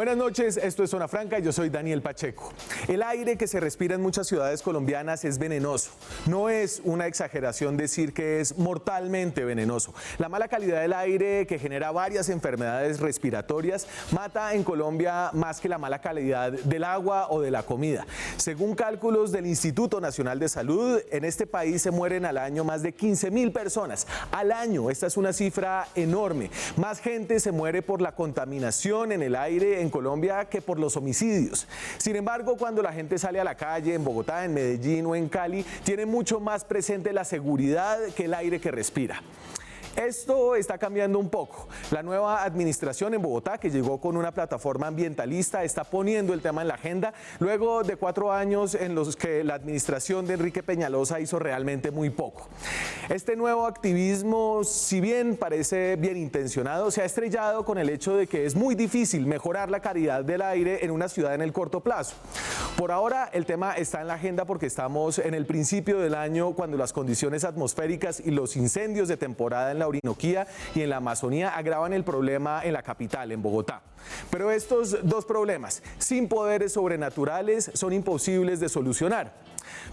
Buenas noches, esto es Zona Franca y yo soy Daniel Pacheco. El aire que se respira en muchas ciudades colombianas es venenoso. No es una exageración decir que es mortalmente venenoso. La mala calidad del aire, que genera varias enfermedades respiratorias, mata en Colombia más que la mala calidad del agua o de la comida. Según cálculos del Instituto Nacional de Salud, en este país se mueren al año más de 15.000 personas. Al año, esta es una cifra enorme. Más gente se muere por la contaminación en el aire en Colombia que por los homicidios. Sin embargo, cuando la gente sale a la calle en Bogotá, en Medellín o en Cali, tiene mucho más presente la seguridad que el aire que respira. Esto está cambiando un poco. La nueva administración en Bogotá, que llegó con una plataforma ambientalista, está poniendo el tema en la agenda luego de 4 años en los que la administración de Enrique Peñalosa hizo realmente muy poco. Este nuevo activismo, si bien parece bien intencionado, se ha estrellado con el hecho de que es muy difícil mejorar la calidad del aire en una ciudad en el corto plazo. Por ahora, el tema está en la agenda porque estamos en el principio del año, cuando las condiciones atmosféricas y los incendios de temporada en la Orinoquía y en la Amazonía agravan el problema en la capital, en Bogotá. Pero estos dos problemas, sin poderes sobrenaturales, son imposibles de solucionar.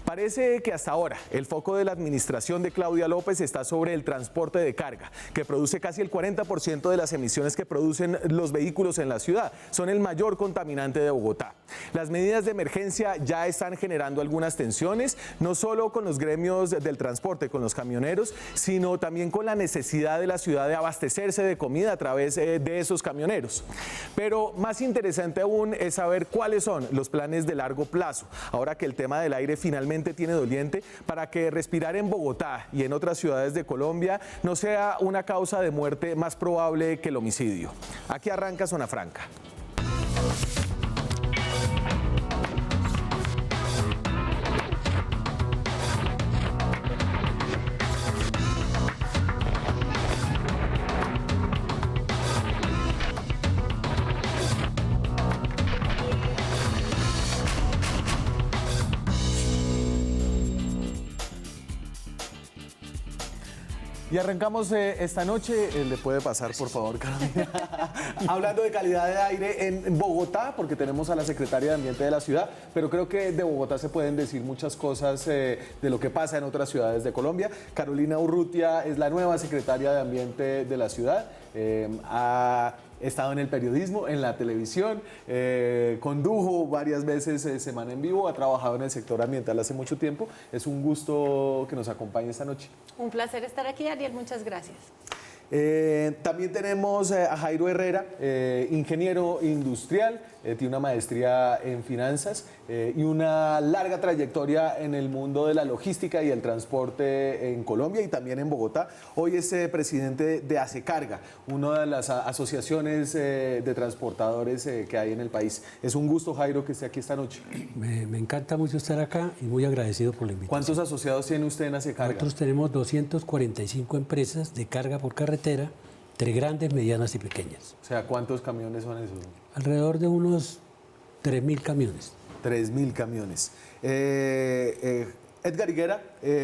Parece que hasta ahora el foco de la administración de Claudia López está sobre el transporte de carga, que produce casi el 40% de las emisiones que producen los vehículos en la ciudad. Son el mayor contaminante de Bogotá. Las medidas de emergencia ya están generando algunas tensiones, no solo con los gremios del transporte, con los camioneros, sino también con la necesidad de la ciudad de abastecerse de comida a través de esos camioneros. Pero más interesante aún es saber cuáles son los planes de largo plazo, ahora que el tema del aire finalmente tiene doliente, para que respirar en Bogotá y en otras ciudades de Colombia no sea una causa de muerte más probable que el homicidio. Aquí arranca Zona Franca. Y arrancamos esta noche, le puede pasar por favor, Carolina, hablando de calidad de aire en Bogotá, porque tenemos a la secretaria de Ambiente de la ciudad, pero creo que de Bogotá se pueden decir muchas cosas de lo que pasa en otras ciudades de Colombia. Carolina Urrutia es la nueva secretaria de Ambiente de la ciudad, ha estado en el periodismo, en la televisión, condujo varias veces Semana en Vivo, ha trabajado en el sector ambiental hace mucho tiempo. Es un gusto que nos acompañe esta noche. Un placer estar aquí, Ariel, muchas gracias. También tenemos a Jairo Herrera, ingeniero industrial, tiene una maestría en finanzas y una larga trayectoria en el mundo de la logística y el transporte en Colombia y también en Bogotá. Hoy es presidente de Acecarga, una de las asociaciones de transportadores que hay en el país. Es un gusto, Jairo, que esté aquí esta noche. Me encanta mucho estar acá y muy agradecido por la invitación. ¿Cuántos asociados tiene usted en Acecarga? Nosotros tenemos 245 empresas de carga por carretera, entre grandes, medianas y pequeñas. O sea, ¿cuántos camiones son esos? Alrededor de unos 3.000 camiones. 3.000 camiones. Edgar Higuera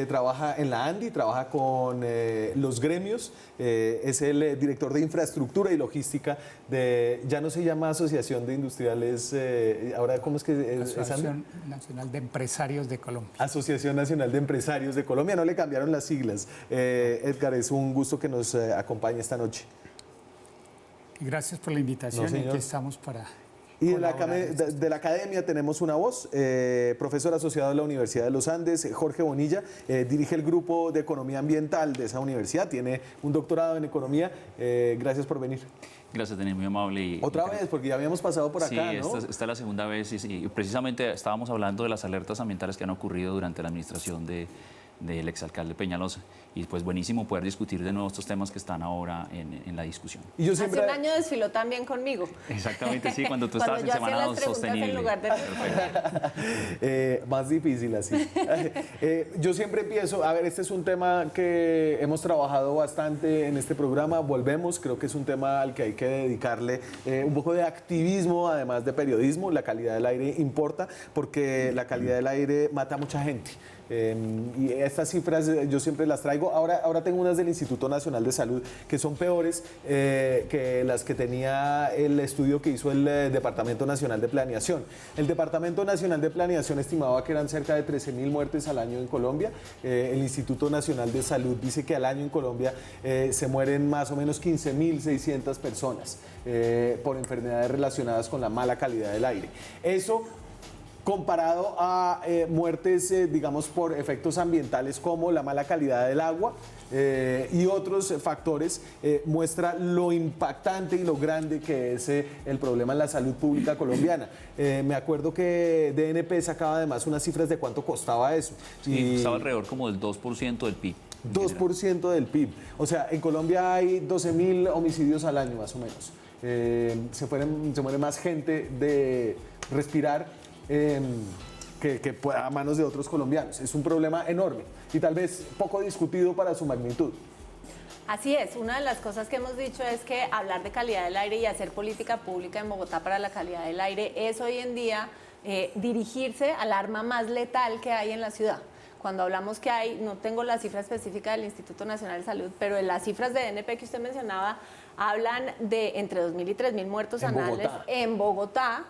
trabaja en la ANDI, trabaja con los gremios, es el director de infraestructura y logística de, ya no se llama Asociación de Industriales, ahora ¿cómo es que es? Asociación Nacional de Empresarios de Colombia. Asociación Nacional de Empresarios de Colombia, no le cambiaron las siglas. Edgar, es un gusto que nos acompañe esta noche. Gracias por la invitación, No, y aquí estamos para... Y de la academia tenemos una voz, profesor asociado de la Universidad de los Andes, Jorge Bonilla, dirige el grupo de economía ambiental de esa universidad, tiene un doctorado en economía. Gracias por venir. Gracias, Denis, muy amable. Otra vez, porque ya habíamos pasado por acá, sí, ¿no? Esta es la segunda vez y precisamente estábamos hablando de las alertas ambientales que han ocurrido durante la administración del exalcalde Peñalosa. Y pues buenísimo poder discutir de nuevo estos temas que están ahora en la discusión. Y yo siempre... Hace un año desfiló también conmigo. Exactamente, sí, cuando tú estabas en Semana Sostenible. En lugar de más difícil así. Yo siempre empiezo, a ver, este es un tema que hemos trabajado bastante en este programa, volvemos, creo que es un tema al que hay que dedicarle un poco de activismo, además de periodismo. La calidad del aire importa porque la calidad del aire mata a mucha gente. Y estas cifras yo siempre las traigo. Ahora tengo unas del Instituto Nacional de Salud que son peores que las que tenía el estudio que hizo el Departamento Nacional de Planeación. El Departamento Nacional de Planeación estimaba que eran cerca de 13.000 muertes al año en Colombia. El Instituto Nacional de Salud dice que al año en Colombia se mueren más o menos 15.600 personas por enfermedades relacionadas con la mala calidad del aire. Eso comparado a muertes, digamos, por efectos ambientales como la mala calidad del agua y otros factores, muestra lo impactante y lo grande que es el problema en la salud pública colombiana. Me acuerdo que DNP sacaba además unas cifras de cuánto costaba eso. Sí, estaba alrededor como del 2% del PIB. 2% del PIB. O sea, en Colombia hay 12.000 homicidios al año, más o menos. Se muere más gente de respirar que a manos de otros colombianos. Es un problema enorme y tal vez poco discutido para su magnitud. Así es, una de las cosas que hemos dicho es que hablar de calidad del aire y hacer política pública en Bogotá para la calidad del aire es hoy en día dirigirse al arma más letal que hay en la ciudad. Cuando hablamos que hay, no tengo la cifra específica del Instituto Nacional de Salud, pero en las cifras de DNP que usted mencionaba, hablan de entre 2.000 y 3.000 muertos anuales en Bogotá,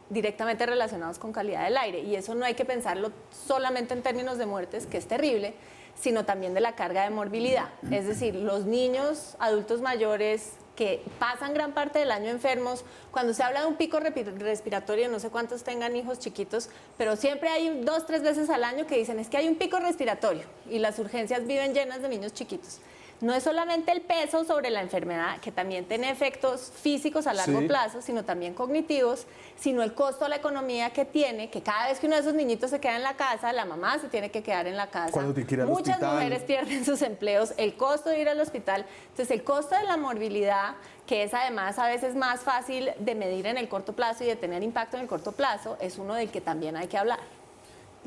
directamente relacionados con calidad del aire. Y eso no hay que pensarlo solamente en términos de muertes, que es terrible, sino también de la carga de morbilidad. Es decir, los niños, adultos mayores que pasan gran parte del año enfermos, cuando se habla de un pico respiratorio, no sé cuántos tengan hijos chiquitos, pero siempre hay 2 o 3 veces al año que dicen es que hay un pico respiratorio y las urgencias viven llenas de niños chiquitos. No es solamente el peso sobre la enfermedad, que también tiene efectos físicos a largo plazo, sino también cognitivos, sino el costo a la economía que tiene, que cada vez que uno de esos niñitos se queda en la casa, la mamá se tiene que quedar en la casa. Cuando te quiere ir al Muchas hospital. mujeres pierden sus empleos, el costo de ir al hospital. Entonces, el costo de la morbilidad, que es además a veces más fácil de medir en el corto plazo y de tener impacto en el corto plazo, es uno del que también hay que hablar.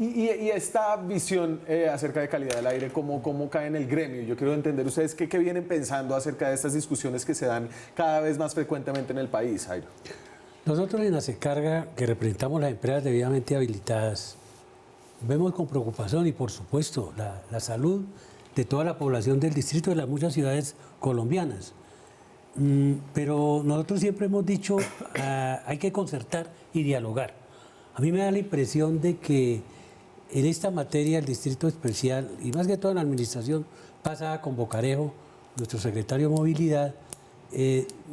Y esta visión acerca de calidad del aire, ¿cómo cae en el gremio? Yo quiero entender ustedes qué vienen pensando acerca de estas discusiones que se dan cada vez más frecuentemente en el país, Jairo. Nosotros en ASECARGA, que representamos las empresas debidamente habilitadas, vemos con preocupación y por supuesto la salud de toda la población del distrito de las muchas ciudades colombianas. Pero nosotros siempre hemos dicho, hay que concertar y dialogar. A mí me da la impresión de que en esta materia el Distrito Especial, y más que todo en la administración pasada con Bocarejo, nuestro secretario de Movilidad,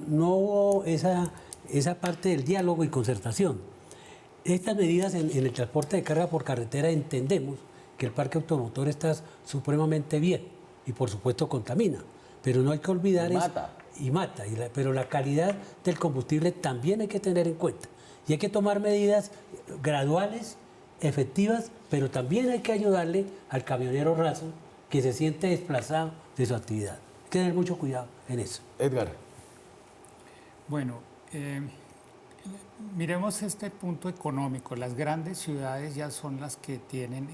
no hubo esa parte del diálogo y concertación. Estas medidas en el transporte de carga por carretera entendemos que el parque automotor está supremamente bien y por supuesto contamina, pero no hay que olvidar mata, pero la calidad del combustible también hay que tener en cuenta y hay que tomar medidas graduales, efectivas, pero también hay que ayudarle al camionero raso que se siente desplazado de su actividad. Hay que tener mucho cuidado en eso. Edgar. Bueno, miremos este punto económico. Las grandes ciudades ya son las que tienen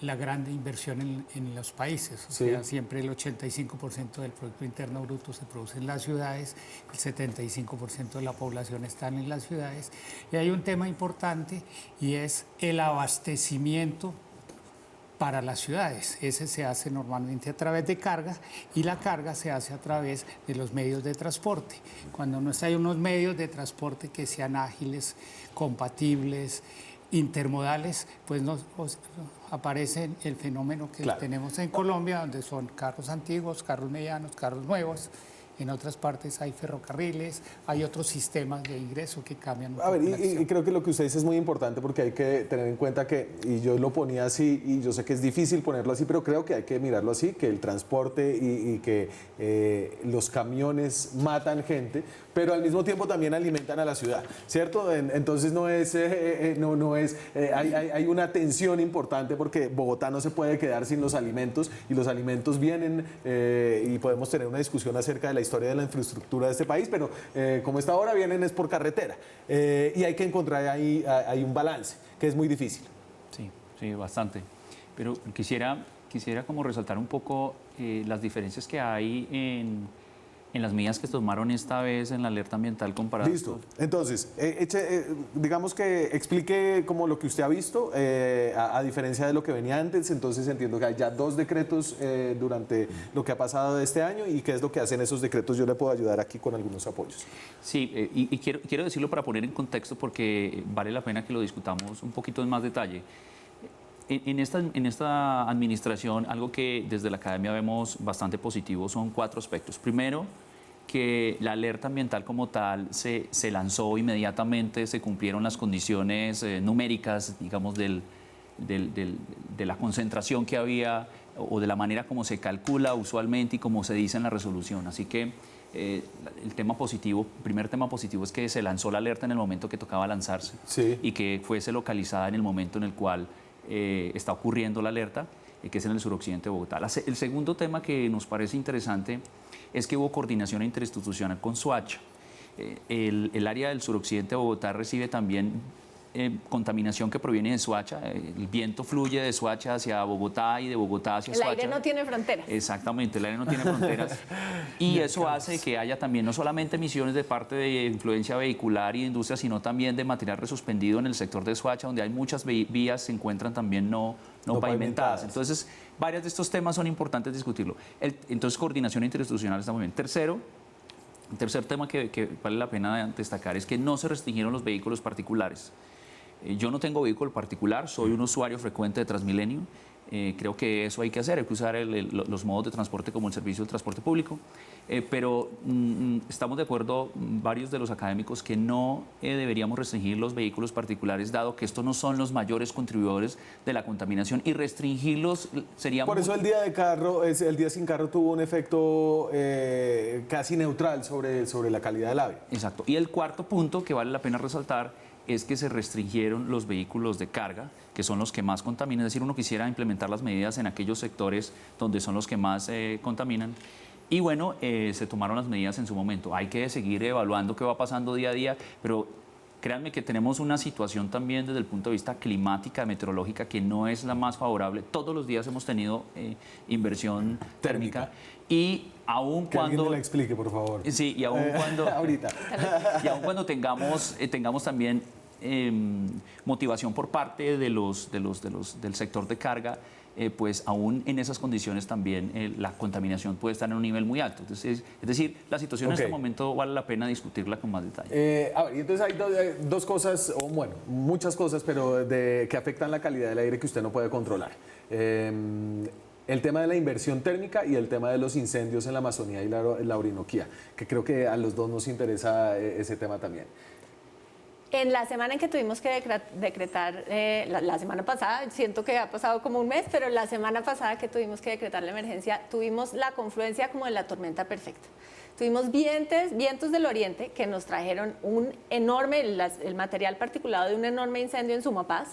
la grande inversión en los países. O sea, siempre el 85% del Producto Interno Bruto se produce en las ciudades, el 75% de la población está en las ciudades. Y hay un tema importante y es el abastecimiento para las ciudades. Ese se hace normalmente a través de carga y la carga se hace a través de los medios de transporte. Cuando no hay unos medios de transporte que sean ágiles, compatibles, intermodales, pues aparece el fenómeno que tenemos en Colombia, donde son carros antiguos, carros medianos, carros nuevos. En otras partes hay ferrocarriles, hay otros sistemas de ingreso que cambian. A ver, y creo que lo que usted dice es muy importante porque hay que tener en cuenta que, y yo lo ponía así, y yo sé que es difícil ponerlo así, pero creo que hay que mirarlo así, que el transporte y que los camiones matan gente, pero al mismo tiempo también alimentan a la ciudad, ¿cierto? Entonces hay una tensión importante porque Bogotá no se puede quedar sin los alimentos y los alimentos vienen y podemos tener una discusión acerca de la historia de la infraestructura de este país, pero como está ahora vienen es por carretera y hay que encontrar ahí un balance que es muy difícil. Sí, bastante. Pero quisiera como resaltar un poco las diferencias que hay en en las medidas que tomaron esta vez en la alerta ambiental comparada. Listo. Entonces, digamos que explique como lo que usted ha visto, a diferencia de lo que venía antes. Entonces entiendo que hay ya 2 decretos durante lo que ha pasado de este año, y qué es lo que hacen esos decretos. Yo le puedo ayudar aquí con algunos apoyos. Sí, y quiero decirlo para poner en contexto porque vale la pena que lo discutamos un poquito en más detalle. En esta administración, algo que desde la academia vemos bastante positivo son 4 aspectos. Primero, que la alerta ambiental como tal se lanzó inmediatamente, se cumplieron las condiciones numéricas, digamos, de la concentración que había o de la manera como se calcula usualmente y como se dice en la resolución. Así que el primer tema positivo es que se lanzó la alerta en el momento que tocaba lanzarse, Sí. y que fuese localizada en el momento en el cual está ocurriendo la alerta, que es en el suroccidente de Bogotá. El segundo tema que nos parece interesante es que hubo coordinación interinstitucional con Soacha. El área del suroccidente de Bogotá recibe también contaminación que proviene de Soacha. El viento fluye de Soacha hacia Bogotá y de Bogotá hacia Soacha. El aire no tiene fronteras. Exactamente, el aire no tiene fronteras. Y eso hace que haya también no solamente emisiones de parte de influencia vehicular y de industria, sino también de material resuspendido en el sector de Soacha, donde hay muchas vías se encuentran también no pavimentadas. Entonces, varios de estos temas son importantes discutirlo. Entonces, coordinación interinstitucional está muy bien. El tercer tema que vale la pena destacar es que no se restringieron los vehículos particulares. Yo no tengo vehículo particular, soy un usuario frecuente de Transmilenio. Creo que eso hay que hacer, hay que usar los modos de transporte como el servicio del transporte público, pero estamos de acuerdo varios de los académicos que no deberíamos restringir los vehículos particulares, dado que estos no son los mayores contribuidores de la contaminación, y restringirlos sería Por eso el día sin carro tuvo un efecto casi neutral sobre la calidad del aire. Exacto. Y el cuarto punto que vale la pena resaltar es que se restringieron los vehículos de carga, que son los que más contaminan. Es decir, uno quisiera implementar las medidas en aquellos sectores donde son los que más contaminan. Y bueno, se tomaron las medidas en su momento. Hay que seguir evaluando qué va pasando día a día, pero créanme que tenemos una situación también desde el punto de vista climática, meteorológica, que no es la más favorable. Todos los días hemos tenido inversión térmica. Y aún Que cuando... alguien me la explique, por favor. Sí, y aún cuando... Ahorita. Y aún cuando tengamos también motivación por parte del sector de carga, pues aún en esas condiciones también la contaminación puede estar en un nivel muy alto. Entonces, es decir, la situación en este momento vale la pena discutirla con más detalle. A ver, y entonces hay dos cosas, o bueno, muchas cosas, pero que afectan la calidad del aire que usted no puede controlar. El tema de la inversión térmica y el tema de los incendios en la Amazonía y la Orinoquía, que creo que a los dos nos interesa ese tema también. En la semana en que tuvimos que decretar, la semana pasada, siento que ha pasado como un mes, pero la semana pasada que tuvimos que decretar la emergencia, tuvimos la confluencia como de la tormenta perfecta. Tuvimos vientos del oriente que nos trajeron un enorme, el material particulado de un enorme incendio en Sumapaz,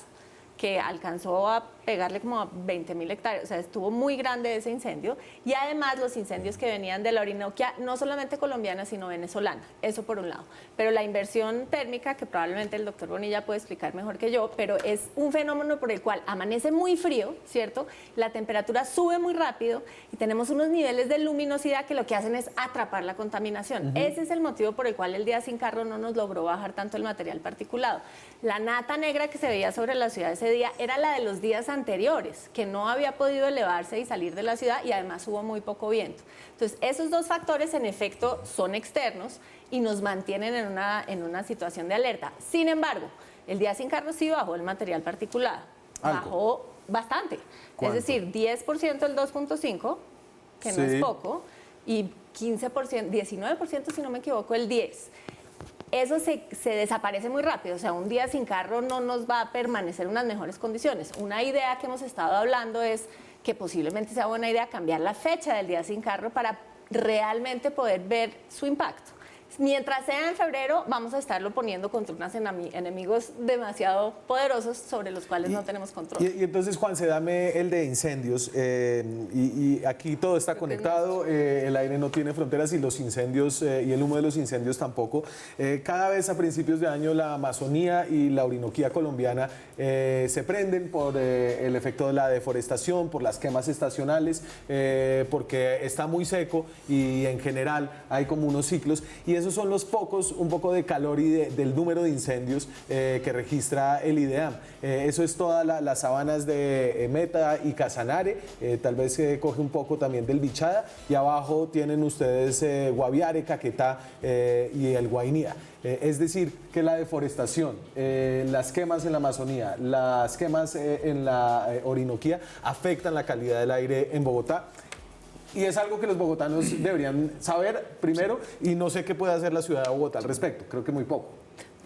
que alcanzó a pegarle como a 20.000 hectáreas, o sea, estuvo muy grande ese incendio, y además los incendios que venían de la Orinoquia, no solamente colombiana, sino venezolana, eso por un lado. Pero la inversión térmica, que probablemente el doctor Bonilla puede explicar mejor que yo, pero es un fenómeno por el cual amanece muy frío, ¿cierto? La temperatura sube muy rápido y tenemos unos niveles de luminosidad que lo que hacen es atrapar la contaminación. Ese es el motivo por el cual el día sin carro no nos logró bajar tanto el material particulado. La nata negra que se veía sobre la ciudad ese día era la de los días anteriores, que no había podido elevarse y salir de la ciudad, y además hubo muy poco viento. Entonces, esos dos factores en efecto son externos y nos mantienen en una situación de alerta. Sin embargo, el día sin carro sí bajó el material particulado. Bajó bastante. ¿Cuánto? Es decir, 10% el 2.5, que no es poco, y 15%, 19% si no me equivoco, el 10%. Eso se desaparece muy rápido, o sea, un día sin carro no nos va a permanecer en unas mejores condiciones. Una idea que hemos estado hablando es que posiblemente sea buena idea cambiar la fecha del día sin carro para realmente poder ver su impacto. Mientras sea en febrero, vamos a estarlo poniendo contra unos enemigos demasiado poderosos sobre los cuales no tenemos control. Y entonces, Juanse, dame el de incendios. Y aquí todo está conectado, el aire no tiene fronteras y los incendios y el humo de los incendios tampoco. Cada vez a principios de año la Amazonía y la Orinoquía colombiana se prenden por el efecto de la deforestación, por las quemas estacionales, porque está muy seco y en general hay como unos ciclos. Y esos son los pocos, un poco de calor y del número de incendios que registra el IDEAM. Eso es todas las sabanas de Meta y Casanare, tal vez coge un poco también del Bichada, y abajo tienen ustedes Guaviare, Caquetá y el Guainía. Es decir, que la deforestación, las quemas en la Amazonía, las quemas en la Orinoquía afectan la calidad del aire en Bogotá. Y es algo que los bogotanos deberían saber primero, y no sé qué puede hacer la ciudad de Bogotá al respecto, creo que muy poco.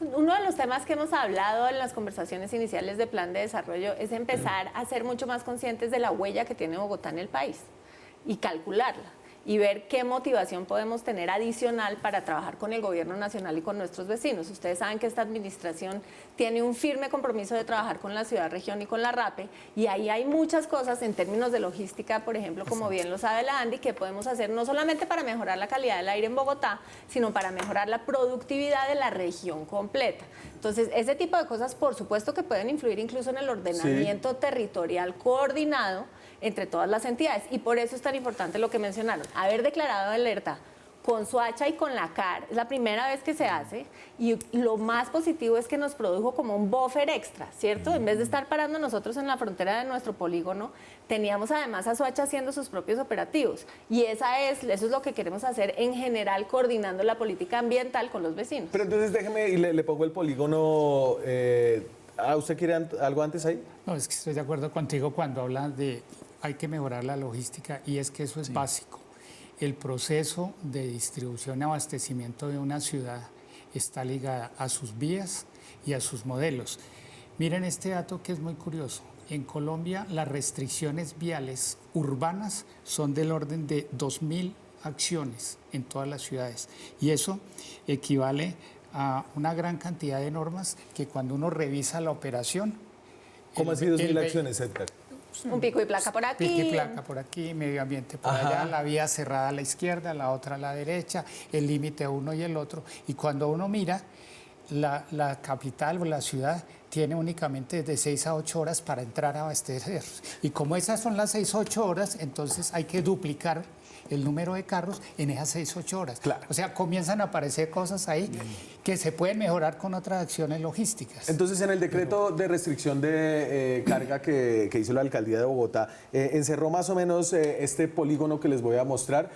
Uno de los temas que hemos hablado en las conversaciones iniciales de plan de desarrollo es empezar a ser mucho más conscientes de la huella que tiene Bogotá en el país y calcularla y ver qué motivación podemos tener adicional para trabajar con el gobierno nacional y con nuestros vecinos. Ustedes saben que esta administración tiene un firme compromiso de trabajar con la ciudad, región y con la RAPE, y ahí hay muchas cosas en términos de logística, por ejemplo, como bien lo sabe la Andy, que podemos hacer no solamente para mejorar la calidad del aire en Bogotá, sino para mejorar la productividad de la región completa. Entonces, ese tipo de cosas, por supuesto que pueden influir incluso en el ordenamiento territorial coordinado entre todas las entidades, y por eso es tan importante lo que mencionaron, haber declarado alerta con Soacha y con la CAR, es la primera vez que se hace, y lo más positivo es que nos produjo como un buffer extra, ¿cierto? En vez de estar parando nosotros en la frontera de nuestro polígono, teníamos además a Soacha haciendo sus propios operativos, y eso es lo que queremos hacer en general, coordinando la política ambiental con los vecinos. Pero entonces déjeme y le pongo el polígono. ¿Usted quiere algo antes ahí? No, es que estoy de acuerdo contigo cuando hablas de hay que mejorar la logística, y es que eso es básico. El proceso de distribución y abastecimiento de una ciudad está ligada a sus vías y a sus modelos. Miren este dato que es muy curioso. En Colombia las restricciones viales urbanas son del orden de 2.000 acciones en todas las ciudades, y eso equivale a una gran cantidad de normas que cuando uno revisa la operación... ¿Cómo así 2.000 acciones, Edgar? Un pico y placa por aquí. Pico y placa por aquí, medio ambiente por allá, la vía cerrada a la izquierda, la otra a la derecha, el límite uno y el otro. Y cuando uno mira, la capital o la ciudad tiene únicamente de 6 a 8 horas para entrar a abastecer. Y como esas son las 6 a 8 horas, entonces hay que duplicar el número de carros en esas 6 a 8 horas. Claro. O sea, comienzan a aparecer cosas ahí que se pueden mejorar con otras acciones logísticas. Entonces, en el decreto de restricción de carga que hizo la alcaldía de Bogotá, encerró más o menos este polígono que les voy a mostrar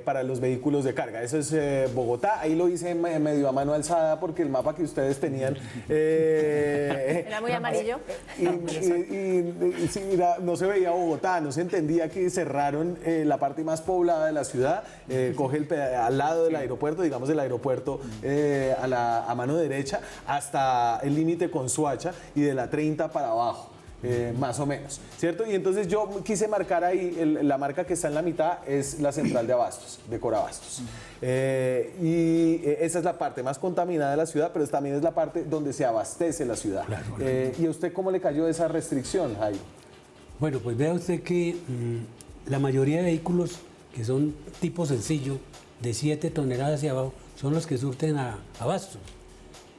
para los vehículos de carga. Eso es Bogotá. Ahí lo hice medio a mano alzada porque el mapa que ustedes tenían... Era muy amarillo. Y sí, mira, no se veía Bogotá, no se entendía que cerraron la parte más poblada de la ciudad, coge al lado del aeropuerto, digamos el aeropuerto a mano derecha, hasta el límite con Soacha, y de la 30 para abajo. Más o menos, ¿cierto? Y entonces yo quise marcar ahí, la marca que está en la mitad es la central de abastos, de Corabastos. Y esa es la parte más contaminada de la ciudad, pero también es la parte donde se abastece la ciudad. Claro. ¿Y a usted cómo le cayó esa restricción, Jaime? Bueno, pues vea usted que la mayoría de vehículos que son tipo sencillo, de 7 toneladas hacia abajo, son los que surten a abastos.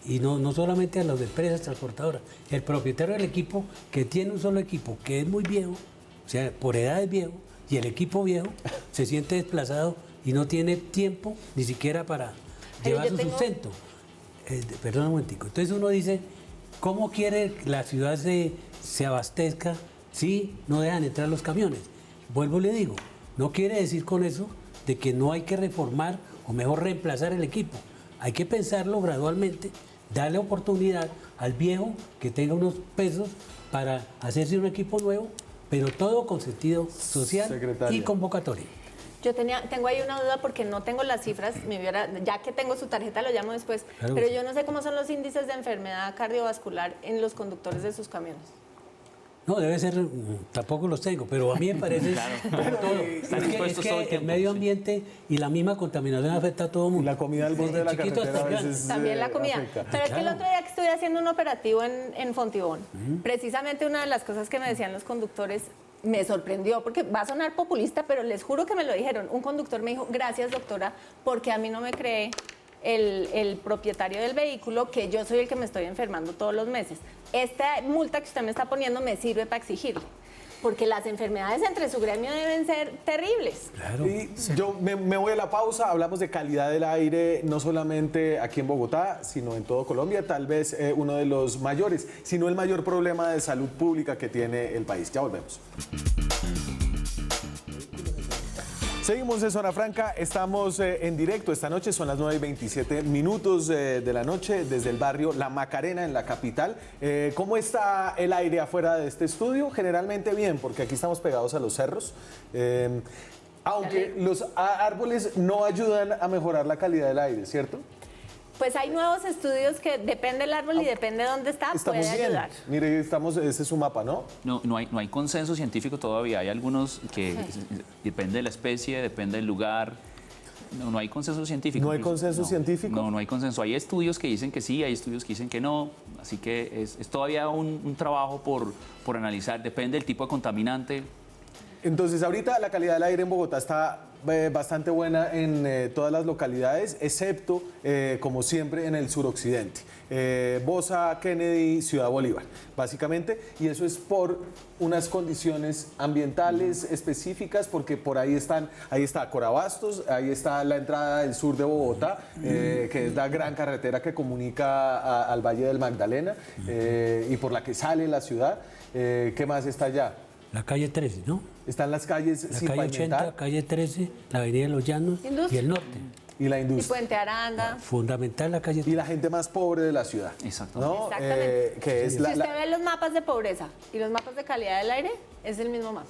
Y no solamente a las empresas transportadoras. El propietario del equipo, que tiene un solo equipo, que es muy viejo, o sea, por edad es viejo, y el equipo viejo se siente desplazado y no tiene tiempo ni siquiera para llevar su sustento. Perdón un momentico. Entonces uno dice, ¿cómo quiere que la ciudad se abastezca si no dejan entrar los camiones? Vuelvo y le digo, no quiere decir con eso de que no hay que reformar o mejor reemplazar el equipo. Hay que pensarlo gradualmente, darle oportunidad al viejo que tenga unos pesos para hacerse un equipo nuevo, pero todo con sentido social y convocatoria. Yo tengo ahí una duda porque no tengo las cifras, ya que tengo su tarjeta lo llamo después, claro, pero yo no sé cómo son los índices de enfermedad cardiovascular en los conductores de sus camiones. No, debe ser, tampoco los tengo, pero a mí me parece como todo. están Es que, expuestos todo el el tiempo, medio sí. ambiente y la misma contaminación afecta a todo el mundo. La comida al borde de la Chiquito carretera a hasta grande. veces También la comida. afecta. Pero es que el Claro. otro día que estuve haciendo un operativo en Fontibón, precisamente una de las cosas que me decían los conductores me sorprendió, porque va a sonar populista, pero les juro que me lo dijeron. Un conductor me dijo, gracias doctora, porque a mí no me cree el propietario del vehículo que yo soy el que me estoy enfermando todos los meses. Esta multa que usted me está poniendo me sirve para exigirle. Porque las enfermedades entre su gremio deben ser terribles. Claro. Y yo me voy a la pausa, hablamos de calidad del aire, no solamente aquí en Bogotá, sino en todo Colombia, tal vez uno de los mayores, sino el mayor problema de salud pública que tiene el país. Ya volvemos. Seguimos en Zona Franca, estamos en directo esta noche, son las 9:27 de la noche desde el barrio La Macarena en la capital. ¿Cómo está el aire afuera de este estudio? Generalmente bien, porque aquí estamos pegados a los cerros. Aunque los árboles no ayudan a mejorar la calidad del aire, ¿cierto? Pues hay nuevos estudios que depende del árbol y depende de dónde está, Estamos puede bien. ayudar. Mire, ese es su mapa, ¿no? No hay consenso científico todavía. Hay algunos que depende de la especie, depende del lugar. No hay consenso científico. ¿No hay consenso científico? No hay consenso. Hay estudios que dicen que sí, hay estudios que dicen que no. Así que es todavía un trabajo por analizar. Depende del tipo de contaminante. Entonces, ahorita la calidad del aire en Bogotá está bastante buena en todas las localidades, excepto, como siempre, en el suroccidente. Bosa, Kennedy, Ciudad Bolívar, básicamente. Y eso es por unas condiciones ambientales específicas, porque por ahí está Corabastos, ahí está la entrada del sur de Bogotá, que es la gran carretera que comunica al Valle del Magdalena y por la que sale la ciudad. ¿Qué más está allá? La calle 13, ¿no? Están las calles La sin calle pavimentar 80, calle 13, la avenida de los Llanos Industria. y el norte. y la Y industria. Puente Aranda. Fundamental la calle Y 13. la gente más pobre de la ciudad. Exactamente. ¿No? Exactamente. Que es Si usted ve los mapas de pobreza y los mapas de calidad del aire, es el mismo mapa.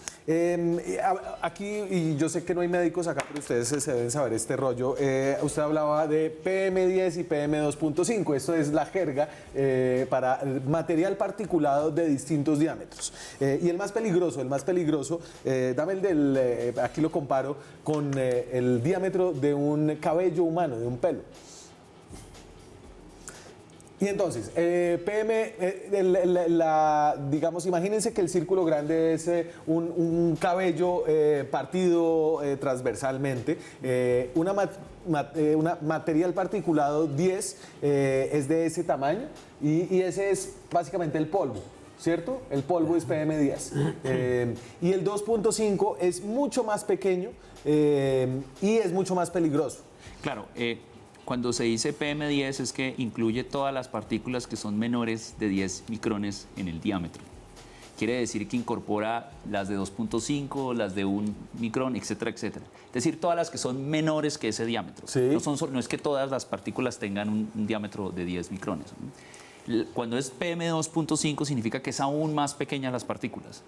Aquí, y yo sé que no hay médicos acá, pero ustedes se deben saber este rollo. Usted hablaba de PM10 y PM2.5. Esto es la jerga para material particulado de distintos diámetros. Y el más peligroso, dame el aquí lo comparo con el diámetro de un cabello humano, de un pelo. Y entonces, digamos, imagínense que el círculo grande es un cabello partido transversalmente. Una material particulado 10 es de ese tamaño y ese es básicamente el polvo, ¿cierto? El polvo es PM10. Y el 2.5 es mucho más pequeño y es mucho más peligroso. Claro, cuando se dice PM10 es que incluye todas las partículas que son menores de 10 micrones en el diámetro. Quiere decir que incorpora las de 2.5, las de 1 micrón, etcétera, etcétera. Es decir, todas las que son menores que ese diámetro. Sí. No es que todas las partículas tengan un diámetro de 10 micrones. Cuando es PM2.5 significa que es aún más pequeñas las partículas.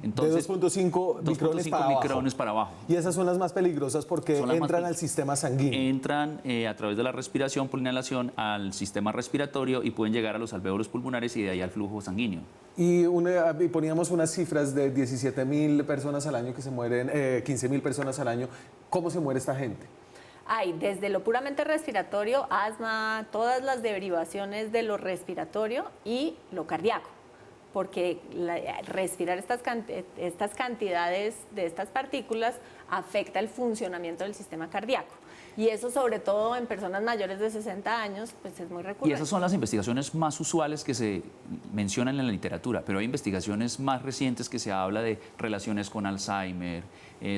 Entonces, de 2.5 micrones para abajo. micrones para abajo. Y esas son las más peligrosas porque Son las más entran pel- al sistema sanguíneo. Entran a través de la respiración por inhalación al sistema respiratorio y pueden llegar a los alvéolos pulmonares y de ahí al flujo sanguíneo. Y poníamos unas cifras de 17.000 personas al año que se mueren, 15.000 personas al año. ¿Cómo se muere esta gente? Hay desde lo puramente respiratorio, asma, todas las derivaciones de lo respiratorio y lo cardíaco. Porque respirar estas cantidades de estas partículas afecta el funcionamiento del sistema cardíaco. Y eso sobre todo en personas mayores de 60 años, pues es muy Y recurrente. esas son las investigaciones más usuales que se mencionan en la literatura, pero hay investigaciones más recientes que se habla de relaciones con Alzheimer,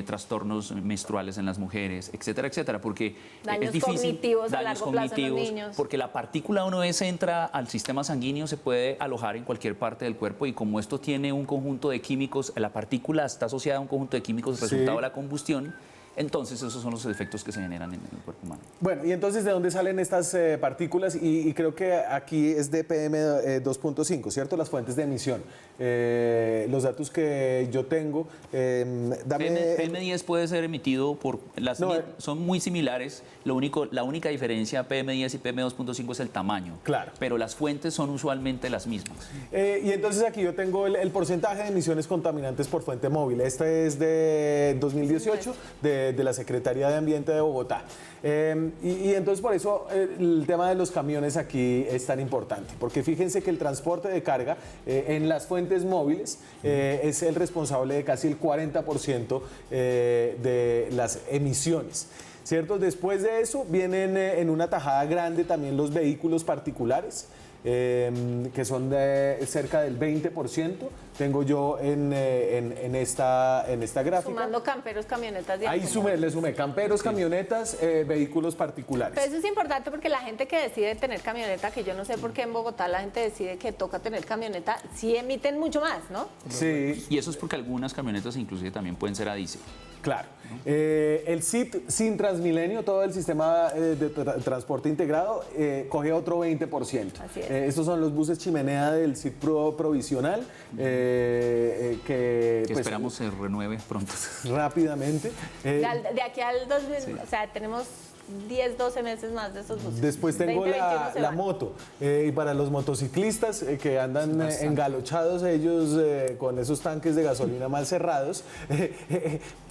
trastornos menstruales en las mujeres, etcétera, etcétera, porque Daños es difícil, cognitivos a largo plazo en los niños. porque la partícula una vez entra al sistema sanguíneo se puede alojar en cualquier parte del cuerpo y como esto tiene un conjunto de químicos, la partícula está asociada a un conjunto de químicos resultado de la combustión. Entonces esos son los efectos que se generan en el cuerpo humano. Bueno, y entonces, ¿de dónde salen estas partículas? Y creo que aquí es de PM2.5, ¿cierto? Las fuentes de emisión. Los datos que yo tengo, dame... PM10 puede ser emitido por... son muy similares, la única diferencia PM10 y PM2.5 es el tamaño. Claro. Pero las fuentes son usualmente las mismas. Y entonces aquí yo tengo el porcentaje de emisiones contaminantes por fuente móvil. Este es de 2018 de la Secretaría de Ambiente de Bogotá. Y entonces por eso el tema de los camiones aquí es tan importante, porque fíjense que el transporte de carga en las fuentes móviles es el responsable de casi el 40% de las emisiones. ¿Cierto? Después de eso vienen en una tajada grande también los vehículos particulares, que son de cerca del 20%. Tengo yo en esta gráfica. Sumando camperos, camionetas. Ahí le sumé camperos, camionetas, vehículos particulares. Pero eso es importante porque la gente que decide tener camioneta, que yo no sé por qué en Bogotá la gente decide que toca tener camioneta, sí emiten mucho más, ¿no? Sí. Y eso es porque algunas camionetas inclusive también pueden ser a diésel. Claro. El SIT sin Transmilenio, todo el sistema de transporte integrado, coge otro 20%. Así es. Estos son los buses chimenea del SIT provisional, que pues, esperamos se renueve pronto. Rápidamente. De aquí al 2000, o sea, tenemos 10, 12 meses más de esos buses. Después tengo 20, 21 se la van. moto. Y para los motociclistas que andan engalochados ellos con esos tanques de gasolina mal cerrados,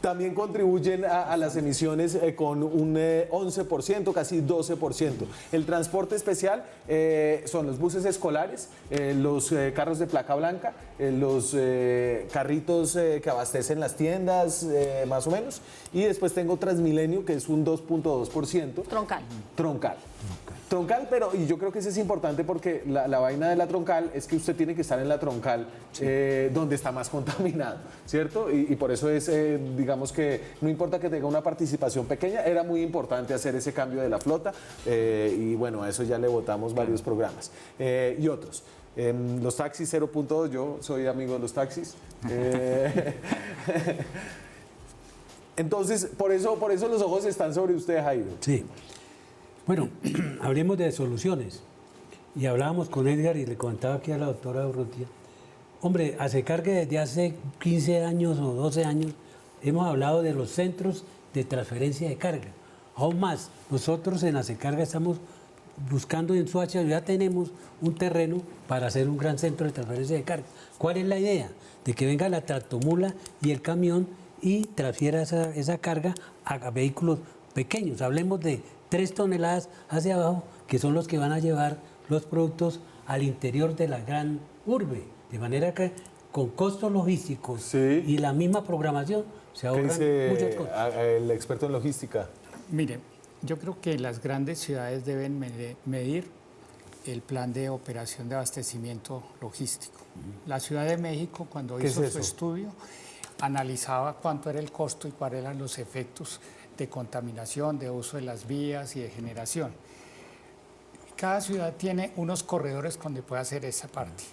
también contribuyen a las emisiones con un 11%, casi 12%. El transporte especial son los buses escolares, los carros de placa blanca, los carritos que abastecen las tiendas, más o menos. Y después tengo Transmilenio, que es un 2.2%. Troncal, pero y yo creo que eso es importante porque la vaina de la troncal es que usted tiene que estar en la troncal donde está más contaminado, ¿cierto? Y por eso es, digamos que no importa que tenga una participación pequeña, era muy importante hacer ese cambio de la flota y bueno, a eso ya le votamos varios programas y otros. Los taxis 0.2, yo soy amigo de los taxis. Entonces, por eso los ojos están sobre usted, Jairo. Sí. Bueno, hablemos de soluciones. Y hablábamos con Edgar y le contaba aquí a la doctora Urrutia. Hombre, Asecarga desde hace 15 años o 12 años hemos hablado de los centros de transferencia de carga. Aún más, nosotros en Asecarga estamos buscando en Soacha, ya tenemos un terreno para hacer un gran centro de transferencia de carga. ¿Cuál es la idea? De que venga la tractomula y el camión y transfiera esa carga a vehículos pequeños. Hablemos de 3 toneladas hacia abajo, que son los que van a llevar los productos al interior de la gran urbe. De manera que con costos logísticos Sí. y la misma programación se ¿Qué ahorran dice muchas cosas. el experto en logística? Mire, yo creo que las grandes ciudades deben medir el plan de operación de abastecimiento logístico. La Ciudad de México, cuando ¿Qué hizo es su eso? estudio, analizaba cuánto era el costo y cuáles eran los efectos de contaminación, de uso de las vías y de generación. Cada ciudad tiene unos corredores donde puede hacer esa parte.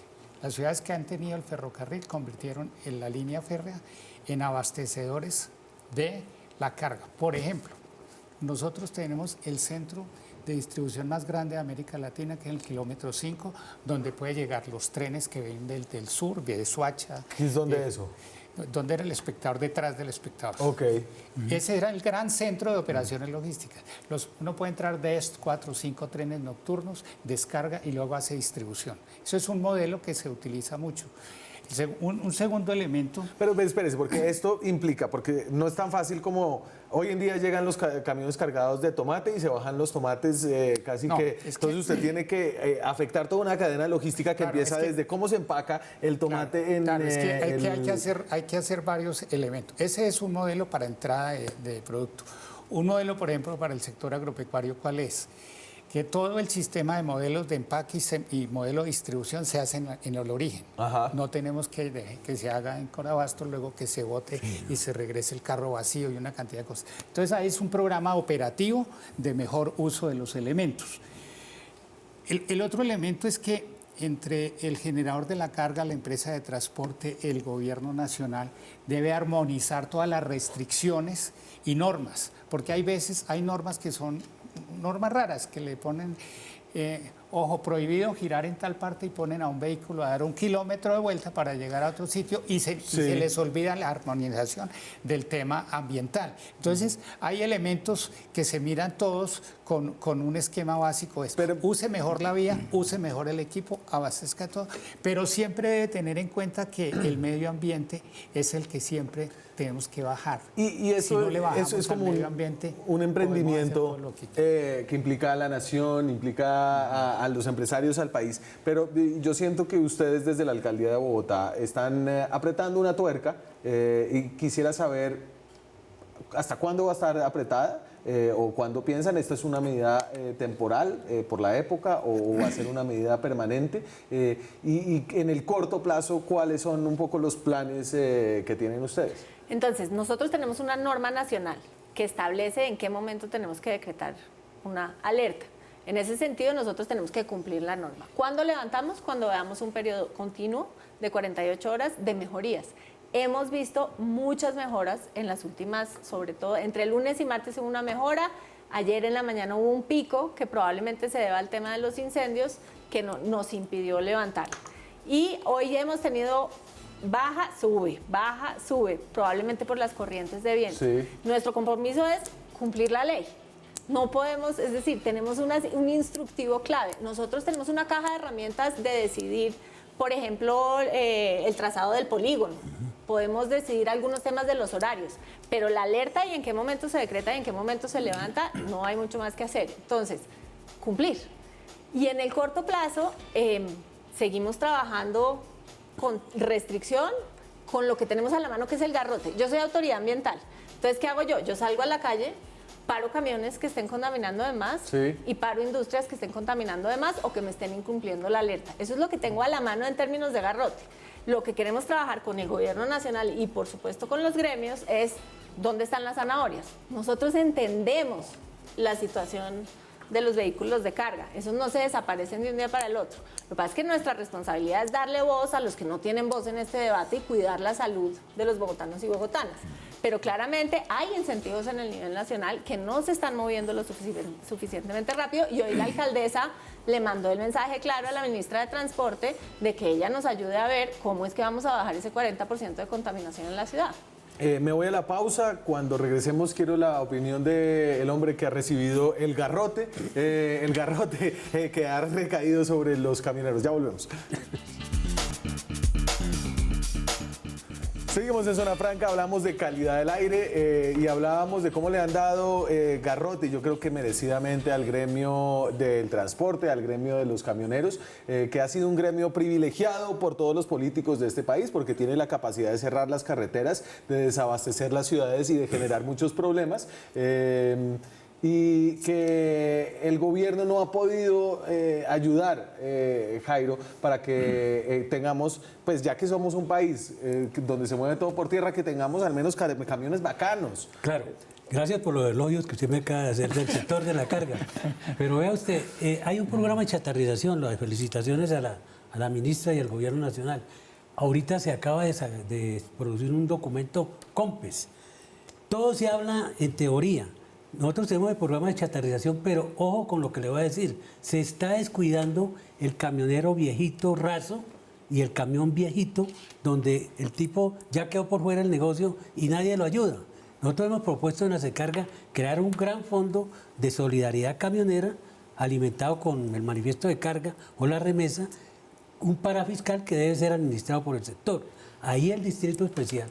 Las ciudades que han tenido el ferrocarril convirtieron en la línea férrea en abastecedores de la carga. Por ejemplo, nosotros tenemos el centro de distribución más grande de América Latina, que es el kilómetro 5, donde puede llegar los trenes que vienen del sur, de Soacha. ¿Qué es donde eso? Donde era el espectador, detrás del espectador. Ok. Ese era el gran centro de operaciones logísticas. Uno puede entrar de 4 o 5 trenes nocturnos, descarga y luego hace distribución. Eso es un modelo que se utiliza mucho. Un segundo elemento. Pero espérese, porque esto implica, porque no es tan fácil como hoy en día llegan los camiones cargados de tomate y se bajan los tomates casi No, que... es Entonces que- usted tiene que afectar toda una cadena logística que Claro, empieza es que- desde cómo se empaca el tomate en... Claro, es que el- hay que hacer varios elementos. Ese es un modelo para entrada de producto. Un modelo, por ejemplo, para el sector agropecuario, ¿cuál es? Que todo el sistema de modelos de empaque y modelo de distribución se hace en el origen. Ajá. No tenemos que se haga en Corabasto, luego que se bote y se regrese el carro vacío y una cantidad de cosas. Entonces ahí es un programa operativo de mejor uso de los elementos. El otro elemento es que entre el generador de la carga, la empresa de transporte, el gobierno nacional, debe armonizar todas las restricciones y normas, porque hay veces, hay normas que son normas raras, que le ponen, ojo, prohibido girar en tal parte y ponen a un vehículo a dar 1 kilómetro de vuelta para llegar a otro sitio y se les olvida la armonización del tema ambiental. Entonces, hay elementos que se miran todos con un esquema básico. Use mejor la vía, use mejor el equipo, abastezca todo, pero siempre debe tener en cuenta que el medio ambiente es el que siempre tenemos que bajar. Y eso, si no le bajamos eso es como al medio ambiente, un emprendimiento que que implica a la nación, implica a los empresarios, al país. Pero yo siento que ustedes desde la Alcaldía de Bogotá están apretando una tuerca y quisiera saber hasta cuándo va a estar apretada. ¿O cuándo piensan esta es una medida temporal por la época o va a ser una medida permanente? Y en el corto plazo, ¿cuáles son un poco los planes que tienen ustedes? Entonces, nosotros tenemos una norma nacional que establece en qué momento tenemos que decretar una alerta. En ese sentido, nosotros tenemos que cumplir la norma. ¿Cuándo levantamos? Cuando veamos un periodo continuo de 48 horas de mejorías. Hemos visto muchas mejoras en las últimas, sobre todo entre el lunes y martes hubo una mejora. Ayer en la mañana hubo un pico que probablemente se deba al tema de los incendios que nos impidió levantar. Y hoy hemos tenido baja, sube, probablemente por las corrientes de viento. Sí. Nuestro compromiso es cumplir la ley. No podemos, es decir, tenemos un instructivo clave. Nosotros tenemos una caja de herramientas de decidir, por ejemplo, el trazado del polígono. Podemos decidir algunos temas de los horarios, pero la alerta y en qué momento se decreta y en qué momento se levanta, no hay mucho más que hacer. Entonces, cumplir. Y en el corto plazo, seguimos trabajando con restricción, con lo que tenemos a la mano, que es el garrote. Yo soy autoridad ambiental. Entonces, ¿qué hago yo? Yo salgo a la calle, paro camiones que estén contaminando de más y paro industrias que estén contaminando de más o que me estén incumpliendo la alerta. Eso es lo que tengo a la mano en términos de garrote. Lo que queremos trabajar con el gobierno nacional y por supuesto con los gremios es dónde están las zanahorias. Nosotros entendemos la situación de los vehículos de carga. Esos no se desaparecen de un día para el otro. Lo que pasa es que nuestra responsabilidad es darle voz a los que no tienen voz en este debate y cuidar la salud de los bogotanos y bogotanas. Pero claramente hay incentivos en el nivel nacional que no se están moviendo lo suficientemente rápido y hoy la alcaldesa le mandó el mensaje claro a la ministra de Transporte de que ella nos ayude a ver cómo es que vamos a bajar ese 40% de contaminación en la ciudad. Me voy a la pausa. Cuando regresemos quiero la opinión del hombre que ha recibido el garrote que ha recaído sobre los camioneros. Ya volvemos. Seguimos en Zona Franca, hablamos de calidad del aire y hablábamos de cómo le han dado garrote, yo creo que merecidamente al gremio del transporte, al gremio de los camioneros, que ha sido un gremio privilegiado por todos los políticos de este país porque tiene la capacidad de cerrar las carreteras, de desabastecer las ciudades y de generar muchos problemas. Y que el gobierno no ha podido ayudar, Jairo, para que tengamos, pues ya que somos un país donde se mueve todo por tierra, que tengamos al menos camiones bacanos. Claro, gracias por los elogios que usted me acaba de hacer del sector de la carga. Pero vea usted, hay un programa de chatarrización, las felicitaciones a la ministra y al gobierno nacional. Ahorita se acaba de producir un documento COMPES. Todo se habla en teoría. Nosotros tenemos el programa de chatarrización, pero ojo con lo que le voy a decir. Se está descuidando el camionero viejito raso y el camión viejito, donde el tipo ya quedó por fuera del negocio y nadie lo ayuda. Nosotros hemos propuesto en la Secarga crear un gran fondo de solidaridad camionera alimentado con el manifiesto de carga o la remesa, un parafiscal que debe ser administrado por el sector. Ahí el Distrito Especial,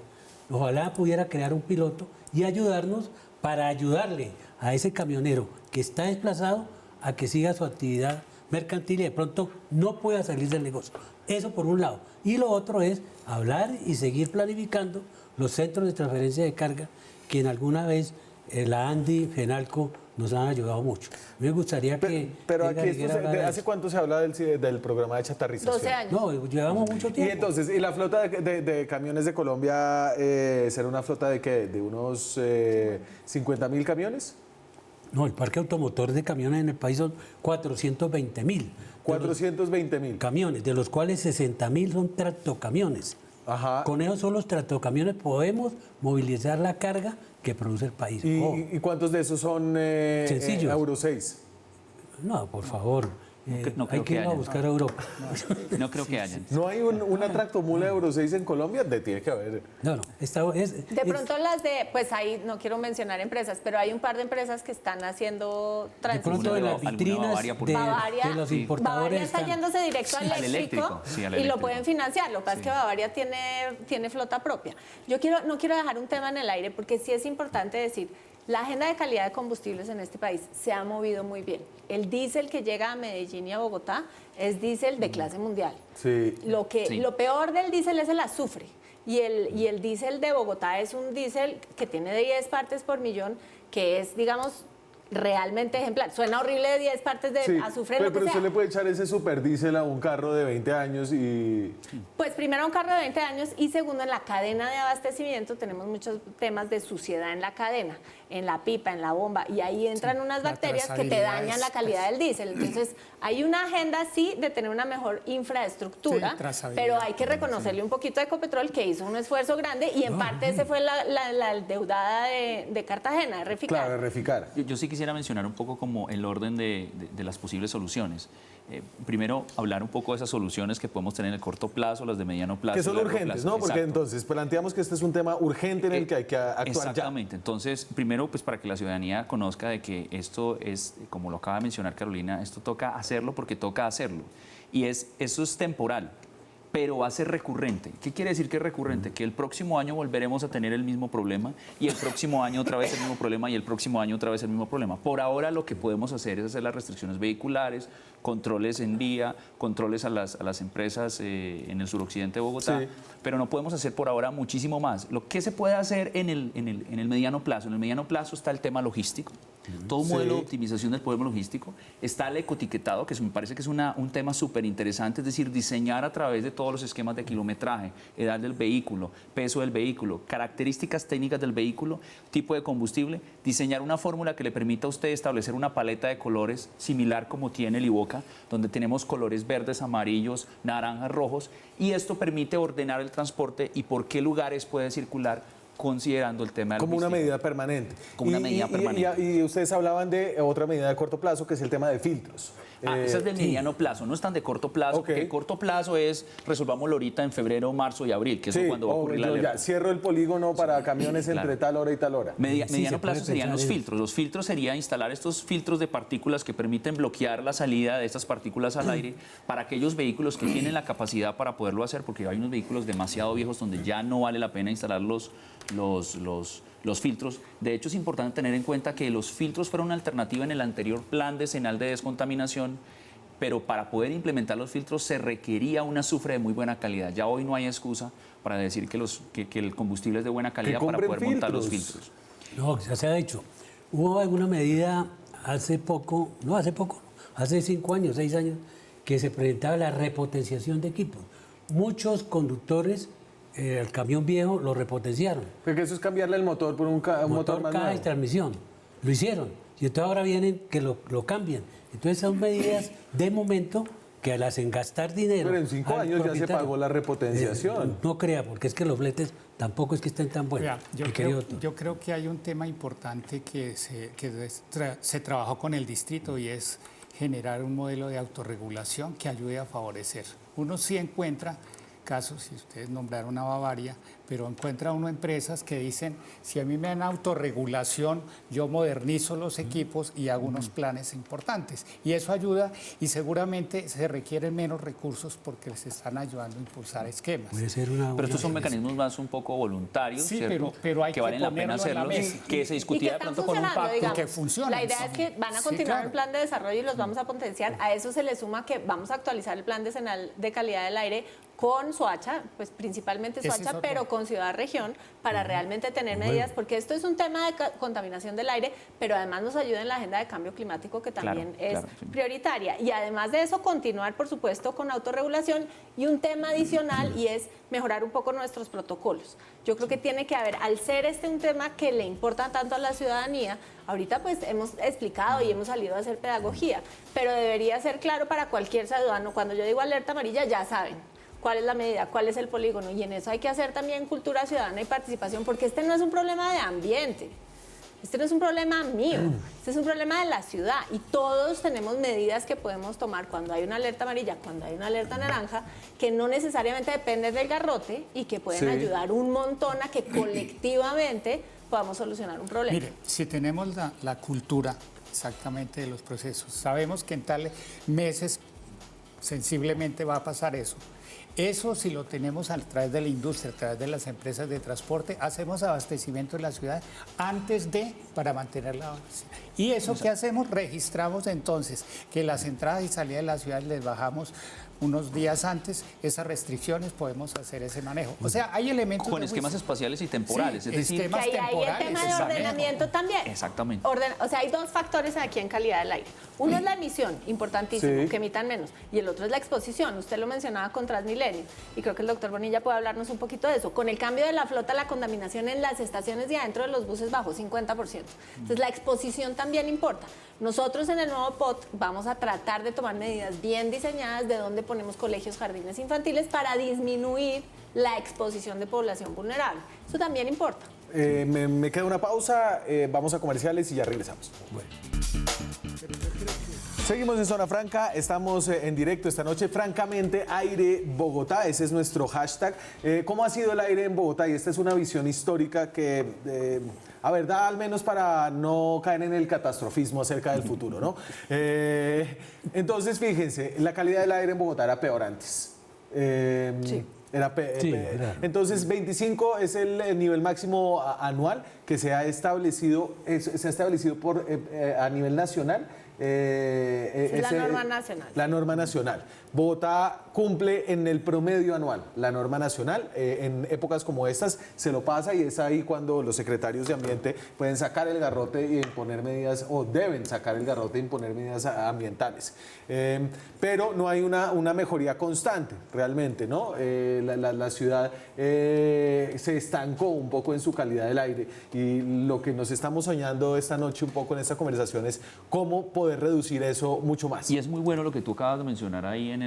ojalá pudiera crear un piloto y ayudarnos para ayudarle a ese camionero que está desplazado a que siga su actividad mercantil y de pronto no pueda salir del negocio. Eso por un lado. Y lo otro es hablar y seguir planificando los centros de transferencia de carga que en alguna vez la ANDI, FENALCO nos han ayudado mucho. Me gustaría que... Pero aquí, ¿hace cuánto se habla del programa de chatarrización? 12 años. No, llevamos mucho tiempo. Y entonces, ¿y la flota de camiones de Colombia será una flota de qué? ¿De unos 50.000 camiones? No, el parque automotor de camiones en el país son 420.000. 420.000. camiones, de los cuales 60.000 son tractocamiones. Ajá. Con esos solos tractocamiones podemos movilizar la carga que produce el país. Ojo. ¿Y cuántos de esos son Sencillos. Euro 6? No, por favor. no hay creo que que ir a haya. buscar a Europa. No creo que hayan. ¿No hay una tractomula Euro 6 en Colombia? Tiene que haber. No, De pronto las de, pues ahí no quiero mencionar empresas, pero hay un par de empresas que están haciendo de transición. pronto de las Alguna vitrinas Bavaria, por Bavaria, de los sí. importadores Bavaria está están. yéndose directo al Al eléctrico, eléctrico, sí, al y eléctrico. lo pueden financiar. Lo que pasa es que Bavaria tiene flota propia. Yo no quiero dejar un tema en el aire porque sí es importante decir, la agenda de calidad de combustibles en este país se ha movido muy bien. El diésel que llega a Medellín y a Bogotá es diésel de clase mundial. Sí. Sí. Lo peor del diésel es el azufre. Y el diésel de Bogotá es un diésel que tiene 10 partes por millón, que es, digamos, realmente ejemplar. Suena horrible de 10 partes de Sí, azufre, pero lo que usted sea. le puede echar ese superdiesel a un carro de 20 años y... Pues primero un carro de 20 años y segundo en la cadena de abastecimiento tenemos muchos temas de suciedad en la cadena, en la pipa, en la bomba y ahí entran unas la bacterias que te trazabilidad dañan es, la calidad del diésel. Entonces hay una agenda sí de tener una mejor infraestructura, Sí, trazabilidad. pero hay que reconocerle un poquito a Ecopetrol que hizo un esfuerzo grande y en parte ese fue la endeudada de Cartagena, de Reficar. Claro, Reficar. Yo sí quisiera mencionar un poco como el orden de las posibles soluciones. Primero, hablar un poco de esas soluciones que podemos tener en el corto plazo, las de mediano plazo. Que son y largo urgentes, plazo. ¿no? Porque Exacto. entonces planteamos que este es un tema urgente en el que hay que actuar ya. Exactamente. Entonces, primero, pues para que la ciudadanía conozca de que esto es, como lo acaba de mencionar Carolina, esto toca hacerlo porque toca hacerlo. Y eso es temporal, pero va a ser recurrente. ¿Qué quiere decir que es recurrente? Que el próximo año volveremos a tener el mismo problema y el próximo año otra vez el mismo problema y el próximo año otra vez el mismo problema. Por ahora lo que podemos hacer es hacer las restricciones vehiculares, controles en vía, controles a las empresas en el suroccidente de Bogotá, Sí. pero no podemos hacer por ahora muchísimo más. Lo que se puede hacer en el mediano plazo, en el mediano plazo está el tema logístico, todo un Sí. modelo de optimización del problema logístico, está el ecotiquetado, que me parece que es un tema súper interesante, es decir, diseñar a través de todos los esquemas de kilometraje, edad del vehículo, peso del vehículo, características técnicas del vehículo, tipo de combustible, diseñar una fórmula que le permita a usted establecer una paleta de colores similar como tiene el Ivoca, donde tenemos colores verdes, amarillos, naranjas, rojos, y esto permite ordenar el transporte y por qué lugares puede circular considerando el tema de Como una logística. medida permanente. Como una medida permanente. Y ustedes hablaban de otra medida de corto plazo, que es el tema de filtros. Esa es de mediano plazo, no es tan de corto plazo, Ok. porque el corto plazo es resolvámoslo ahorita en febrero, marzo y abril, que es Sí, cuando va a ocurrir la yo alerta. ya cierro el polígono para camiones claro. entre tal hora y tal hora. Sí, Mediano se puede plazo serían pensar los en- filtros. Los filtros sería instalar estos filtros de partículas que permiten bloquear la salida de estas partículas al aire para aquellos vehículos que tienen la capacidad para poderlo hacer, porque hay unos vehículos demasiado viejos donde ya no vale la pena instalar los filtros. De hecho, es importante tener en cuenta que los filtros fueron una alternativa en el anterior plan decenal de descontaminación, pero para poder implementar los filtros se requería un azufre de muy buena calidad. Ya hoy no hay excusa para decir que el combustible es de buena calidad para compren poder montar los filtros. filtros. No, ya se ha dicho. Hubo alguna medida hace 5 años, 6 años, que se presentaba la repotenciación de equipos. Muchos conductores, el camión viejo, lo repotenciaron. Porque eso es cambiarle el motor por un motor más caja y nuevo. transmisión. Lo hicieron. Y entonces ahora vienen que lo cambian. Entonces son medidas de momento que las hacen gastar dinero. Pero en 5 al años ya se propietario. pagó la repotenciación. No crea, porque es que los fletes tampoco es que estén tan buenos. Vea, mi querido doctor. yo creo que hay un tema importante que se trabajó con el distrito y es generar un modelo de autorregulación que ayude a favorecer. Uno sí encuentra casos, si ustedes nombraron a Bavaria, pero encuentra uno empresas que dicen, si a mí me dan autorregulación, yo modernizo los equipos y hago unos planes importantes. Y eso ayuda y seguramente se requieren menos recursos porque les están ayudando a impulsar esquemas. Puede ser una Pero estos son buena- mecanismos más un poco voluntarios, Sí, ¿cierto? pero hay que que valen la pena ponerlo en la hacerlos, mesa. que se Y discutía que de están pronto con un funcionando, pacto. digamos. que funcionan, La idea sí. es que van a Sí, continuar claro. el plan de desarrollo y los vamos a potenciar. A eso se le suma que vamos a actualizar el plan decenal de calidad del aire con Soacha, pues principalmente Ese es Soacha, otro. pero con Ciudad Región para realmente tener medidas, porque esto es un tema de contaminación del aire, pero además nos ayuda en la agenda de cambio climático que también es prioritaria. Y además de eso, continuar, por supuesto, con autorregulación y un tema adicional y es mejorar un poco nuestros protocolos. Yo creo que tiene que haber, al ser este un tema que le importa tanto a la ciudadanía, ahorita pues hemos explicado y hemos salido a hacer pedagogía, pero debería ser claro para cualquier ciudadano. Cuando yo digo alerta amarilla, ya saben cuál es la medida, cuál es el polígono, y en eso hay que hacer también cultura ciudadana y participación, porque este no es un problema de ambiente, este no es un problema mío, este es un problema de la ciudad, y todos tenemos medidas que podemos tomar cuando hay una alerta amarilla, cuando hay una alerta naranja, que no necesariamente dependen del garrote y que pueden ayudar un montón a que colectivamente podamos solucionar un problema. Mire, si tenemos la cultura exactamente de los procesos, sabemos que en tales meses sensiblemente va a pasar eso. Eso, si lo tenemos a través de la industria, a través de las empresas de transporte, hacemos abastecimiento en la ciudad antes de, para mantener la base. Y eso que hacemos, registramos entonces que las entradas y salidas de la ciudad les bajamos unos días antes, esas restricciones, podemos hacer ese manejo. O sea, hay elementos... Con esquemas espaciales y temporales, sí, es decir... esquemas que ahí hay el tema de ordenamiento también. Exactamente. O sea, hay dos factores aquí en calidad del aire. Uno es la emisión, importantísimo, que emitan menos. Y el otro es la exposición. Usted lo mencionaba con Transmilenio. Y creo que el doctor Bonilla puede hablarnos un poquito de eso. Con el cambio de la flota, la contaminación en las estaciones y adentro de los buses bajó 50%. Entonces, la exposición también importa. Nosotros en el nuevo POT vamos a tratar de tomar medidas bien diseñadas de dónde ponemos colegios, jardines infantiles para disminuir la exposición de población vulnerable. Eso también importa. Me queda una pausa, vamos a comerciales y ya regresamos. Bueno. Seguimos en Zona Franca, estamos en directo esta noche, francamente, Aire Bogotá, ese es nuestro hashtag. ¿Cómo ha sido el aire en Bogotá? Y esta es una visión histórica que, a ver, da al menos para no caer en el catastrofismo acerca del futuro, ¿no? Entonces, fíjense, la calidad del aire en Bogotá era peor antes. Sí. Entonces, 25 es el nivel máximo anual que se ha establecido por, a nivel nacional. La norma nacional. La norma nacional. Bogotá cumple en el promedio anual la norma nacional. En épocas como estas se lo pasa y es ahí cuando los secretarios de ambiente pueden sacar el garrote y imponer medidas, o deben sacar el garrote e imponer medidas ambientales. Pero no hay una mejoría constante realmente, ¿no? La ciudad se estancó un poco en su calidad del aire y lo que nos estamos soñando esta noche un poco en esta conversación es cómo poder reducir eso mucho más. Y es muy bueno lo que tú acabas de mencionar ahí en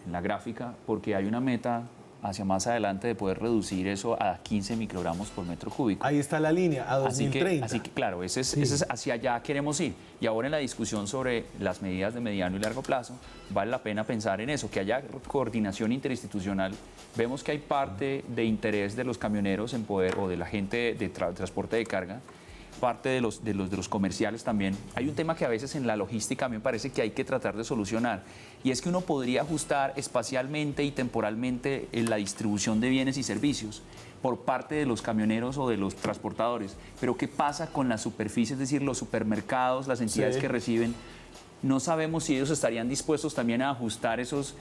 la gráfica, porque hay una meta hacia más adelante de poder reducir eso a 15 microgramos por metro cúbico. Ahí está la línea, a 2030. Así que claro, ese es hacia allá queremos ir. Y ahora en la discusión sobre las medidas de mediano y largo plazo, vale la pena pensar en eso, que haya coordinación interinstitucional. Vemos que hay parte de interés de los camioneros en poder, o de la gente de transporte de carga, parte de los comerciales también. Hay un tema que a veces en la logística a mí me parece que hay que tratar de solucionar, y es que uno podría ajustar espacialmente y temporalmente en la distribución de bienes y servicios por parte de los camioneros o de los transportadores. Pero ¿qué pasa con las superficies, es decir, los supermercados, las entidades que reciben? No sabemos si ellos estarían dispuestos también a ajustar esos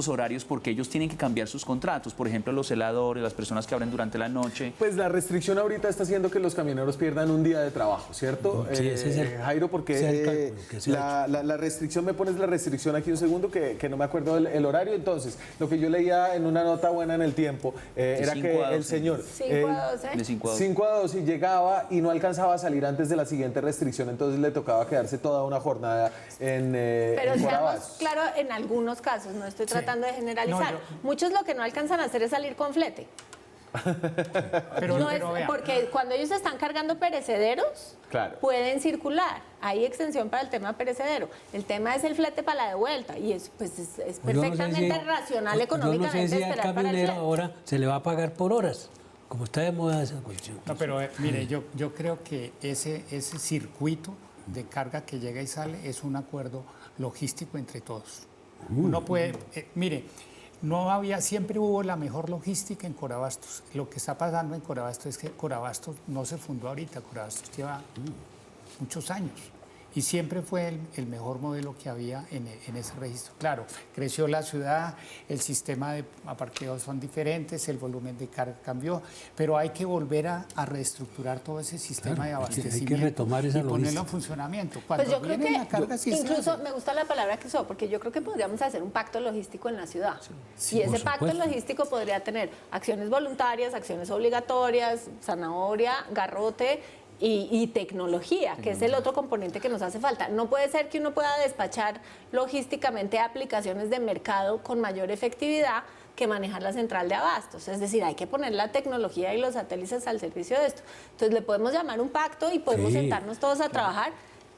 horarios, porque ellos tienen que cambiar sus contratos. Por ejemplo, los heladores, las personas que abren durante la noche. Pues la restricción ahorita está haciendo que los camioneros pierdan un día de trabajo, ¿cierto? Sí, ese es el, Jairo, porque la restricción, me pones la restricción aquí un segundo, que no me acuerdo el horario. Entonces, lo que yo leía en una nota buena en El Tiempo era que el señor... 5 a 12. De 5 a 12. 5 a 12 llegaba y no alcanzaba a salir antes de la siguiente restricción, entonces le tocaba quedarse toda una jornada Pero en seamos Corabas. claro, en algunos casos, no estoy tratando de generalizar. Muchos lo que no alcanzan a hacer es salir con flete. Pero vean. Porque cuando ellos están cargando perecederos, pueden circular. Hay extensión para el tema perecedero. El tema es el flete para la de vuelta. Y es, pues, es perfectamente racional económicamente yo no sé si esperar al para el camionero flete. ahora se le va a pagar por horas, como está de moda esa cuestión. No, pero mire, yo creo que ese circuito de carga que llega y sale es un acuerdo logístico entre todos. Uno puede, mire, siempre hubo la mejor logística en Corabastos. Lo que está pasando en Corabastos es que Corabastos no se fundó ahorita, Corabastos lleva muchos años. y siempre fue el mejor modelo que había en ese registro. Claro, creció la ciudad, el sistema de aparqueos son diferentes, el volumen de carga cambió, pero hay que volver a reestructurar todo ese sistema de abastecimiento, hay que retomar esa y ponerlo logística en funcionamiento. Cuando Pues yo creo viene que la carga, sí se incluso hace. me gusta la palabra que usó, porque yo creo que podríamos hacer un pacto logístico en la ciudad. Y ese por pacto supuesto. logístico podría tener acciones voluntarias, acciones obligatorias, zanahoria, garrote y tecnología, que es el otro componente que nos hace falta. No puede ser que uno pueda despachar logísticamente aplicaciones de mercado con mayor efectividad que manejar la central de abastos. Es decir, hay que poner la tecnología y los satélites al servicio de esto. Entonces le podemos llamar un pacto y podemos Sí, sentarnos todos a trabajar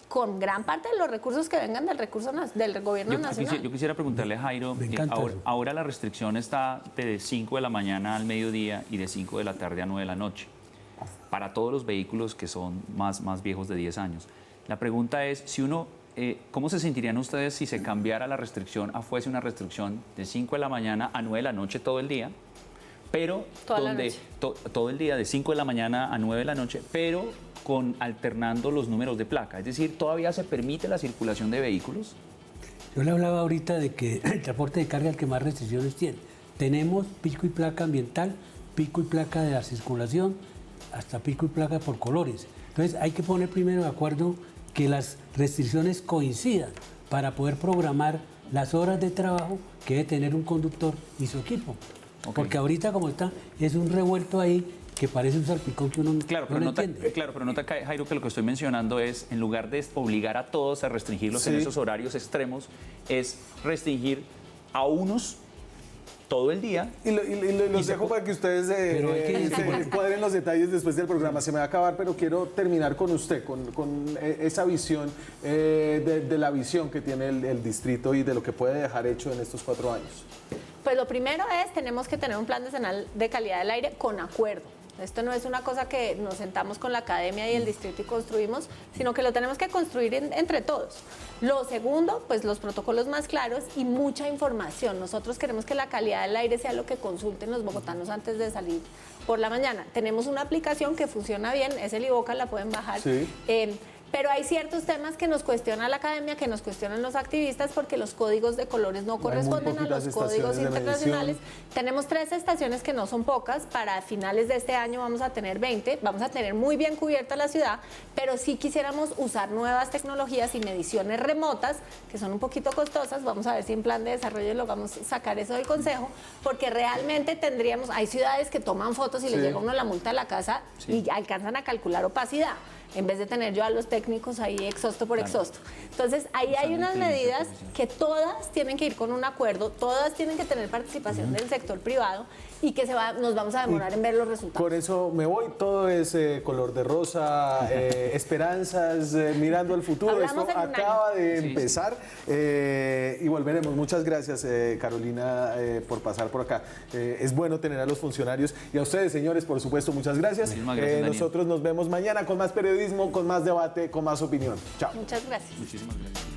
con gran parte de los recursos que vengan del gobierno nacional. Yo quisiera preguntarle a Jairo, Me encanta ahora, eso. ahora la restricción está de 5 de la mañana al mediodía y de 5 de la tarde a 9 de la noche, para todos los vehículos que son más viejos de 10 años. La pregunta es, si uno, ¿cómo se sentirían ustedes si se cambiara la restricción fuese una restricción de 5 de la mañana a 9 de la noche todo el día, pero Toda la donde noche. todo el día de 5 de la mañana a 9 de la noche, pero con alternando los números de placa? Es decir, ¿todavía se permite la circulación de vehículos? Yo le hablaba ahorita de que el transporte de carga es el que más restricciones tiene. Tenemos pico y placa ambiental, pico y placa de la circulación, hasta pico y placa por colores. Entonces hay que poner primero de acuerdo que las restricciones coincidan para poder programar las horas de trabajo que debe tener un conductor y su equipo. Ok. Porque ahorita como está, es un revuelto ahí que parece un salpicón que uno Claro, no pero lo nota, entiende. Jairo, que lo que estoy mencionando es, en lugar de obligar a todos a restringirlos en Sí. esos horarios extremos, es restringir a unos todo el día. Y los dejo para que ustedes Pero hay que- se cuadren los detalles después del programa. Se me va a acabar, pero quiero terminar con usted, con esa visión, de la visión que tiene el distrito y de lo que puede dejar hecho en estos 4 años. Pues lo primero es, tenemos que tener un plan decenal de calidad del aire con acuerdo. Esto no es una cosa que nos sentamos con la academia y el distrito y construimos, sino que lo tenemos que construir entre todos. Lo segundo, pues los protocolos más claros y mucha información. Nosotros queremos que la calidad del aire sea lo que consulten los bogotanos antes de salir por la mañana. Tenemos una aplicación que funciona bien, es el IVOCA, la pueden bajar. Sí. Pero hay ciertos temas que nos cuestiona la academia, que nos cuestionan los activistas, porque los códigos de colores no corresponden a poquitas los códigos estaciones de internacionales. medición. Tenemos 3 estaciones que no son pocas. Para finales de este año vamos a tener 20. Vamos a tener muy bien cubierta la ciudad, pero sí quisiéramos usar nuevas tecnologías y mediciones remotas, que son un poquito costosas. Vamos a ver si en plan de desarrollo logramos sacar eso del consejo, porque realmente tendríamos, hay ciudades que toman fotos y le Sí. llega uno la multa a la casa y alcanzan a calcular opacidad, en vez de tener yo a los técnicos ahí exhausto por exhausto. Entonces, ahí hay unas medidas que todas tienen que ir con un acuerdo, todas tienen que tener participación del sector privado y que nos vamos a demorar en ver los resultados. Por eso me voy, todo es color de rosa, esperanzas, mirando al futuro. Hablamos Esto en un acaba de Sí, sí. empezar y volveremos. Muchas gracias, Carolina, por pasar por acá. Es bueno tener a los funcionarios y a ustedes, señores, por supuesto, muchas gracias. Muchísimas gracias, Daniel. Nosotros nos vemos mañana con más periodismo, con más debate, con más opinión. Chao. Muchas gracias. Muchísimas gracias.